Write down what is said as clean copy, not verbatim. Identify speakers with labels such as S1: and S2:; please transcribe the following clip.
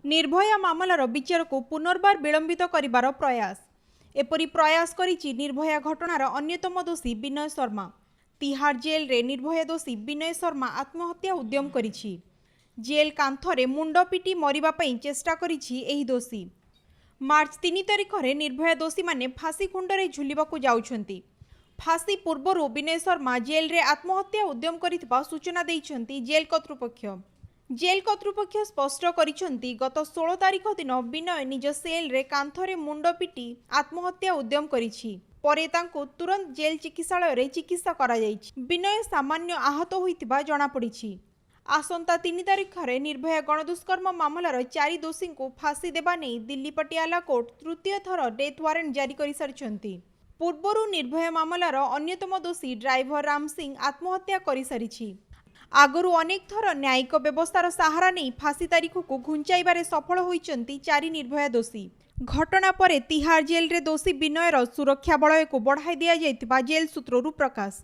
S1: निर्भया मामलार विचार को पुनर्बार विलंबित करिबार प्रयास। एपरी प्रयास करिछि निर्भया घटनार अन्यतम दोषी विनय शर्मा। तिहाड़ जेल रे निर्भया दोषी विनय शर्मा आत्महत्या उद्यम करिछि। जेल कांथरे मुंड पिटी मरिबा पई चेष्टा करिछि एही दोषी। मार्च 3 तारिख रे निर्भया दोषी माने फांसी खुंडरे झुलिबाकू जाउछंती। फांसी पूर्वरु विनय शर्मा जेल रे आत्महत्या उद्यम करिथिबा सूचना दैछंती जेल कर्तृपक्ष। जेल कर्तृपक्ष स्पष्ट करिछंती गत 16 तारिख दिन विनय निज सेल रे कांथरे मुंड पिटी आत्महत्या उद्यम करिछि। परे तांको तुरंत जेल चिकित्सालय रे चिकित्सा करा जाइछि। विनय सामान्य आहत होइतिबा जणा पड़िछि। आसंता 3 तारिख रे निर्भया गणदुष्कर्म मामलार 4 दोषी को फांसी देबा नै दिल्ली पटियाला कोर्ट तृतीय थर डेथ वारंट जारी करि सारिछंती। पूर्वरु निर्भया मामलार अन्यतम दोषी ड्राइवर राम सिंह आत्महत्या करि सारिछि। आगरु अनेक थर न्यायिक व्यवस्थार सहारा नहीं फांसी तारीख को घुंचाइबारे सफल होइचंती 4 निर्भया दोषी। घटना परे तिहाड़ जेल रे दोषी विनयर सुरक्षा बलय को बढ़ाई दिया जाइतिबा जेल सूत्ररु प्रकाश।